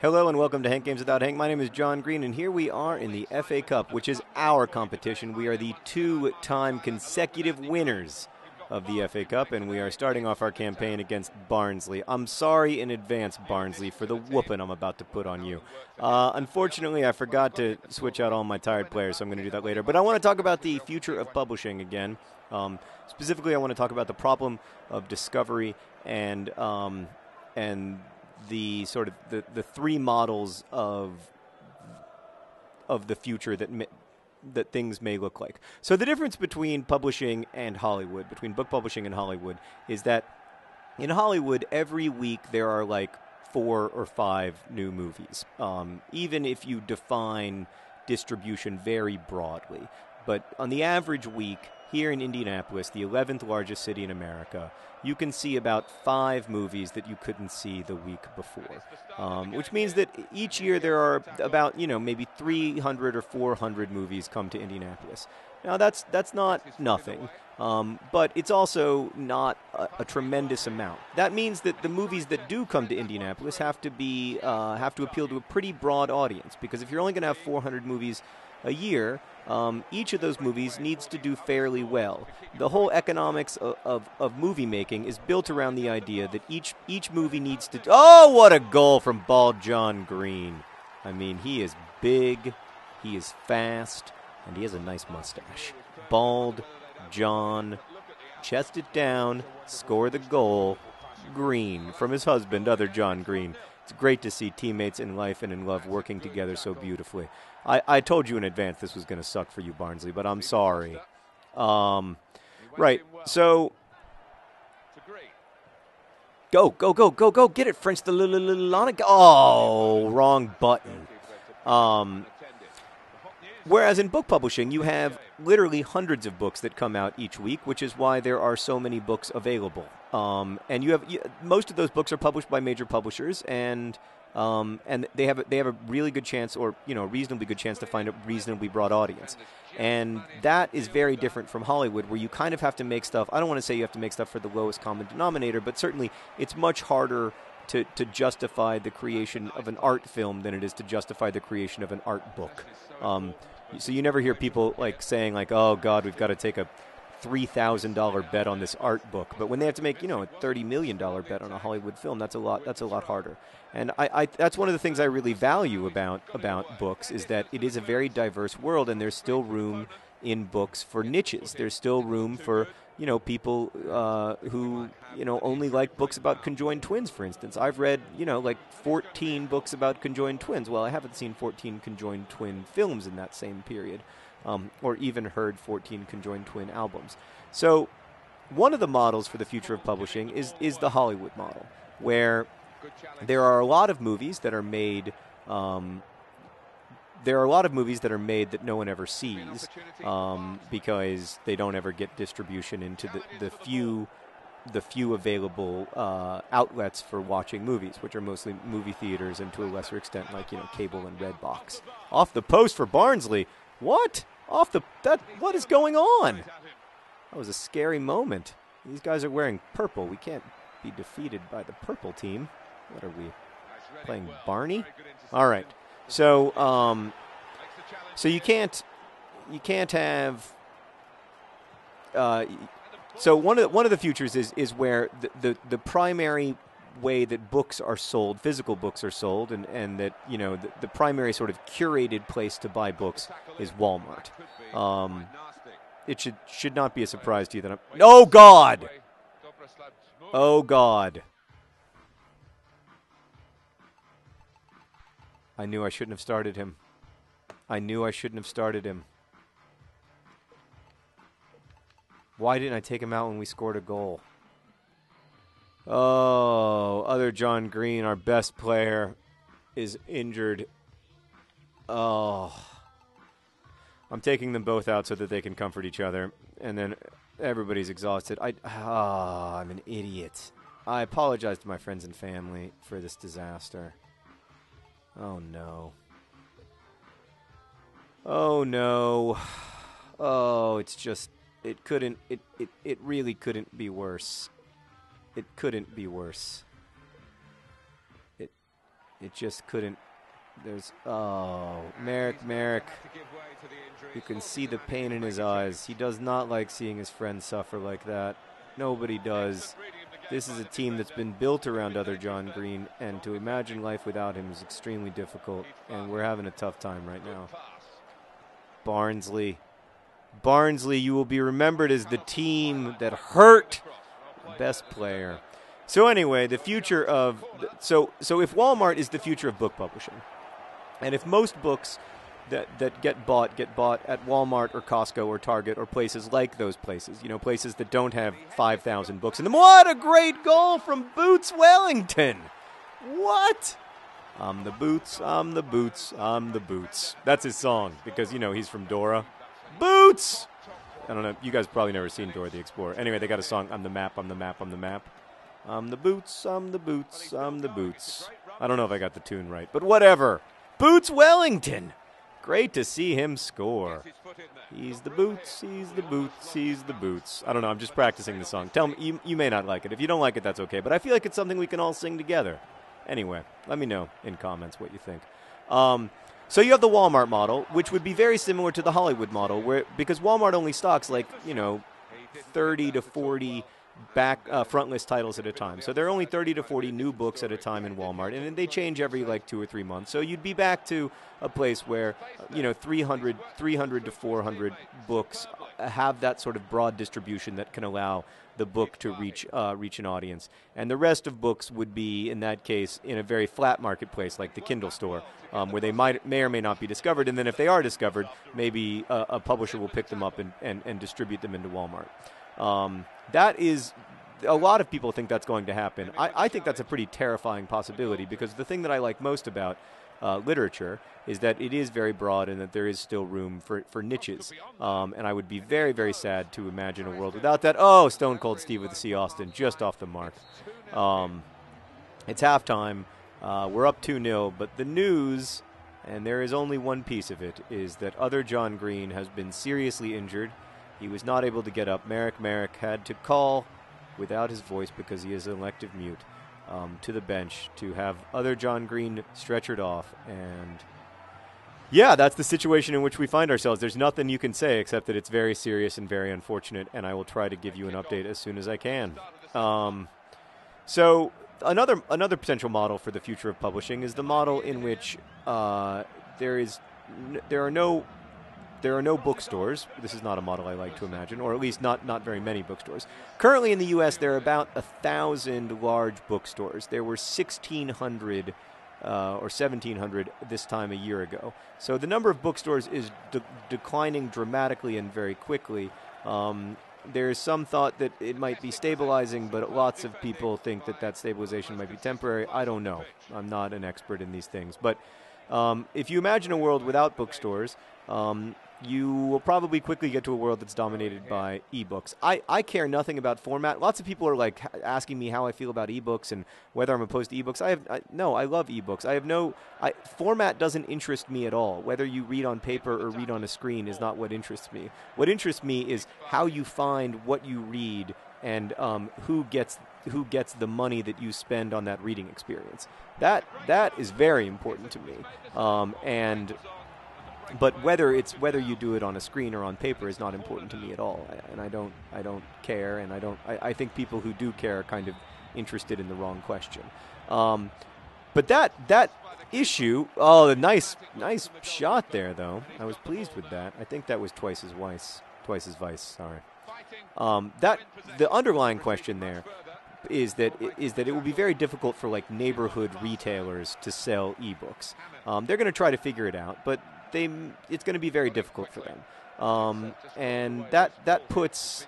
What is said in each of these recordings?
Hello and welcome to Hank Games Without Hank. My name is John Green, and here we are in the FA Cup, which is our competition. We are the two-time consecutive winners of the FA Cup, and we are starting off our campaign against Barnsley. I'm sorry in advance, Barnsley, for the whooping I'm about to put on you. Unfortunately, I forgot to switch out all my tired players, so I'm going to do that later. But I want to talk about the future of publishing again. Specifically, I want to talk about the problem of discovery and the sort of the three models of the future that things may look like. So the difference between publishing and Hollywood, between book publishing and Hollywood, is that in Hollywood every week there are like 4 or 5 new movies, even if you define distribution very broadly. But on the average week here in Indianapolis, the 11th largest city in America, you can see about 5 movies that you couldn't see the week before, which means that each year there are about, maybe 300 or 400 movies come to Indianapolis. Now, that's not nothing, but it's also not a tremendous amount. That means that the movies that do come to Indianapolis have to appeal to a pretty broad audience, because if you're only going to have 400 movies a year, each of those movies needs to do fairly well. The whole economics of movie making is built around the idea that each movie needs to... Oh, what a goal from Bald John Green. I mean, he is big, he is fast, and he has a nice mustache. Bald John, chest it down, score the goal. Green, from his husband, other John Green. It's great to see teammates in life and in love working together so beautifully. I told you in advance this was going to suck for you, Barnsley, but I'm sorry. Right, so... Go, get it, French. Oh, wrong button. Whereas in book publishing, you have literally hundreds of books that come out each week, which is why there are so many books available. And most of those books are published by major publishers, and they have a really good chance, or reasonably good chance, to find a reasonably broad audience. And that is very different from Hollywood, where you kind of have to make stuff. I don't want to say you have to make stuff for the lowest common denominator, but certainly it's much harder to justify the creation of an art film than it is to justify the creation of an art book. So you never hear people saying "Oh God, we've got to take a $3,000 bet on this art book." But when they have to make a $30 million bet on a Hollywood film, that's a lot harder. And I that's one of the things I really value about books, is that it is a very diverse world, and there's still room in books for niches. There's still room for people who only like books about conjoined twins, for instance. I've read 14 books about conjoined twins. Well, I haven't seen 14 conjoined twin films in that same period, or even heard 14 conjoined twin albums. So one of the models for the future of publishing is the Hollywood model, where there are a lot of movies that are made. There are a lot of movies that are made that no one ever sees, because they don't ever get distribution into the few available outlets for watching movies, which are mostly movie theaters and to a lesser extent cable and Redbox. Off the post for Barnsley. What? What is going on? That was a scary moment. These guys are wearing purple. We can't be defeated by the purple team. What are we playing, Barney? All right. So you can't have. So one of the futures is where the primary way that books are sold, physical books are sold, and that the primary sort of curated place to buy books is Walmart. It should not be a surprise to you that Oh God! Oh God! I knew I shouldn't have started him. Why didn't I take him out when we scored a goal? Oh, other John Green, our best player, is injured. Oh. I'm taking them both out so that they can comfort each other, and then everybody's exhausted. I'm an idiot. I apologize to my friends and family for this disaster. Oh, no. Oh, no. Oh, it's just... It really couldn't be worse. It couldn't be worse. it just couldn't. There's, Merrick. You can see the pain in his eyes. He does not like seeing his friends suffer like that. Nobody does. This is a team that's been built around other John Green, and to imagine life without him is extremely difficult, and we're having a tough time right now. Barnsley, you will be remembered as the team that hurt the best player. So anyway, the future of so if Walmart is the future of book publishing, and if most books that get bought at Walmart or Costco or Target or places like those places, places that don't have 5,000 books in them. What a great goal from Boots Wellington! What? I'm the Boots, I'm the Boots, I'm the Boots. That's his song because, he's from Dora. Boots! I don't know. You guys probably never seen Dora the Explorer. Anyway, they got a song, I'm the map, I'm the map, I'm the map. I'm the Boots, I'm the Boots, I'm the Boots. I don't know if I got the tune right, but whatever. Boots Wellington! Great to see him score. He's the Boots, he's the Boots, he's the Boots. I don't know, I'm just practicing the song. Tell me, you may not like it. If you don't like it, that's okay. But I feel like it's something we can all sing together. Anyway, let me know in comments what you think. So you have the Walmart model, which would be very similar to the Hollywood model, because Walmart only stocks 30 to 40 front list titles at a time. So there are only 30 to 40 new books at a time in Walmart, and they change every 2 or 3 months. So you'd be back to a place where 300 to 400 books have that sort of broad distribution that can allow the book to reach an audience. And the rest of books would be, in that case, in a very flat marketplace like the Kindle store, where they may or may not be discovered. And then if they are discovered, maybe a publisher will pick them up and distribute them into Walmart. That is, a lot of people think that's going to happen. I think that's a pretty terrifying possibility, because the thing that I like most about literature is that it is very broad and that there is still room for niches. And I would be very, very sad to imagine a world without that. Oh, Stone Cold Steve with the C. Austin, just off the mark. It's halftime. We're up 2-0, but the news, and there is only one piece of it, is that other John Green has been seriously injured. He was not able to get up. Merrick had to call without his voice because he is an elective mute to the bench to have other John Green stretchered off. And yeah, that's the situation in which we find ourselves. There's nothing you can say except that it's very serious and very unfortunate, and I will try to give you an update as soon as I can. So another potential model for the future of publishing is the model in which there are no bookstores. This is not a model I like to imagine, or at least not very many bookstores. Currently in the U.S., there are about 1,000 large bookstores. There were 1,600 or 1,700 this time a year ago. So the number of bookstores is declining dramatically and very quickly. There is some thought that it might be stabilizing, but lots of people think that stabilization might be temporary. I don't know. I'm not an expert in these things. But if you imagine a world without bookstores, you will probably quickly get to a world that's dominated by ebooks. I care nothing about format. Lots of people are asking me how I feel about ebooks and whether I'm opposed to ebooks. I love ebooks. Format doesn't interest me at all. Whether you read on paper or read on a screen is not what interests me. What interests me is how you find what you read and who gets the money that you spend on that reading experience. That is very important to me. But whether you do it on a screen or on paper is not important to me at all, and I don't care, and I think people who do care are kind of interested in the wrong question. But that issue, nice shot there though. I was pleased with that. I think that was twice as Vice. Sorry. That the underlying question there is that it will be very difficult for neighborhood retailers to sell ebooks. They're going to try to figure it out, but it's going to be very difficult for them. And that puts,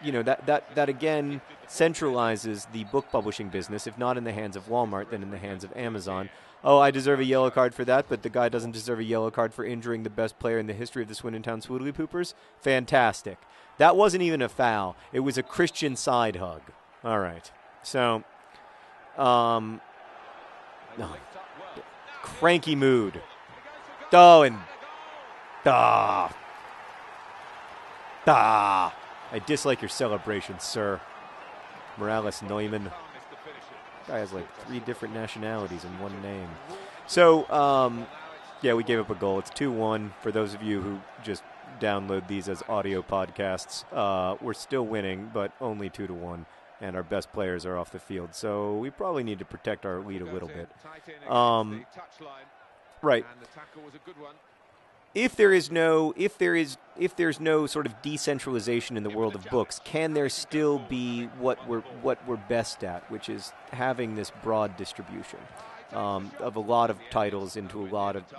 that again centralizes the book publishing business, if not in the hands of Walmart, then in the hands of Amazon. Oh, I deserve a yellow card for that, but the guy doesn't deserve a yellow card for injuring the best player in the history of the Swindon Town Swoodly Poopers? Fantastic. That wasn't even a foul. It was a Christian side hug. All right. So, cranky mood. I dislike your celebration, sir. Morales Neumann. Guy has like 3 different nationalities in one name. So, yeah, we gave up a goal. It's 2-1. For those of you who just download these as audio podcasts, we're still winning, but only 2-1, and our best players are off the field. So we probably need to protect our lead a little bit. Right. If there's no sort of decentralization in the world of books, can there still be what we're best at, which is having this broad distribution of a lot of titles into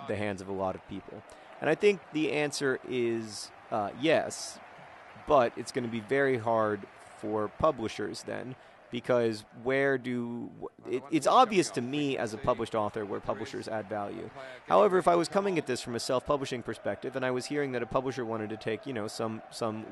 the hands of a lot of people? And I think the answer is yes, but it's going to be very hard for publishers then, because it's obvious to me as a published author where publishers add value. However, if I was coming at this from a self-publishing perspective and I was hearing that a publisher wanted to take, some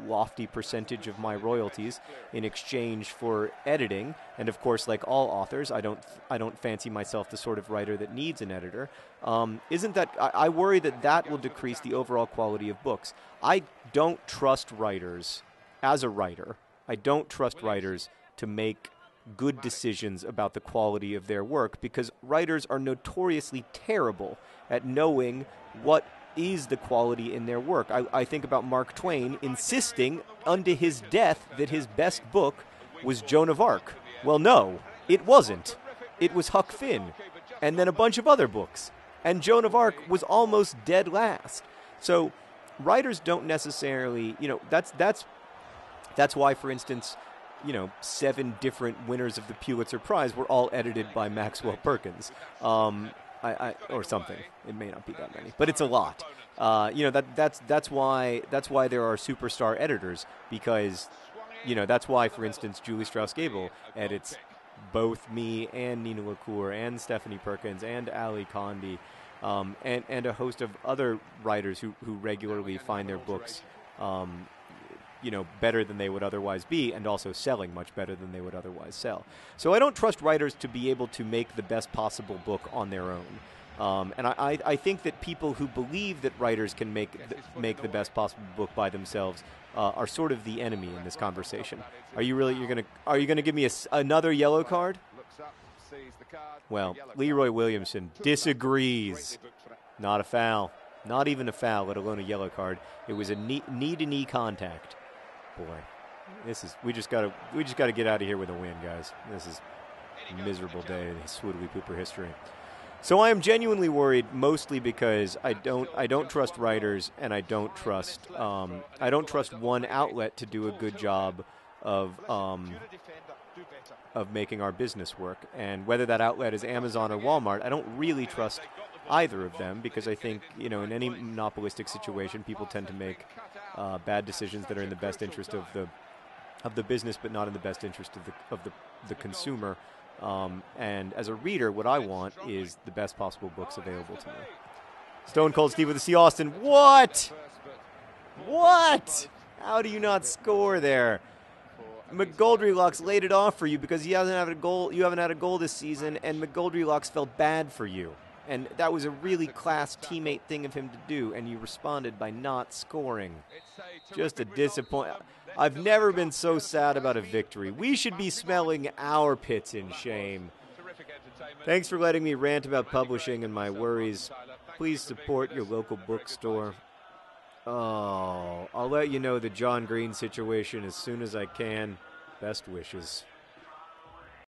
lofty percentage of my royalties in exchange for editing, and of course, like all authors, I don't fancy myself the sort of writer that needs an editor. I worry that will decrease the overall quality of books. I don't trust writers as a writer. I don't trust writers to make good decisions about the quality of their work, because writers are notoriously terrible at knowing what is the quality in their work. I think about Mark Twain insisting unto his death that his best book was Joan of Arc. Well, no, it wasn't. It was Huck Finn, and then a bunch of other books. And Joan of Arc was almost dead last. So writers don't necessarily, that's why, for instance, 7 different winners of the Pulitzer Prize were all edited by Maxwell Perkins, or something. It may not be that many, but it's a lot. That's why there are superstar editors, because, that's why, for instance, Julie Strauss-Gable edits both me and Nina LaCour and Stephanie Perkins and Ali Condi, and a host of other writers who regularly find their books better than they would otherwise be, and also selling much better than they would otherwise sell. So I don't trust writers to be able to make the best possible book on their own. And I think that people who believe that writers can make the best possible book by themselves are sort of the enemy in this conversation. Are you gonna give me another yellow card? Well, Leroy Williamson disagrees. Not a foul. Not even a foul, let alone a yellow card. It was a knee-to-knee contact. Boy, we just gotta get out of here with a win, guys. This is a miserable day in Swoodly Pooper history. So I am genuinely worried, mostly because I don't trust writers, and I don't trust one outlet to do a good job of making our business work. And whether that outlet is Amazon or Walmart, I don't really trust either of them, because I think, in any monopolistic situation, people tend to make bad decisions that are in the best interest of the business, but not in the best interest of the consumer. And as a reader, what I want is the best possible books available to me. Stone Cold Steve with the C. Austin. What? How do you not score there? McGoldrylocks laid it off for you because he hasn't had a goal. You haven't had a goal this season, and McGoldrylocks felt bad for you. And that was a really class teammate thing of him to do, and you responded by not scoring. Just a disappointment. I've never been so sad about a victory. We should be smelling our pits in shame. Thanks for letting me rant about publishing and my worries. Please support your local bookstore. Oh, I'll let you know the John Green situation as soon as I can. Best wishes.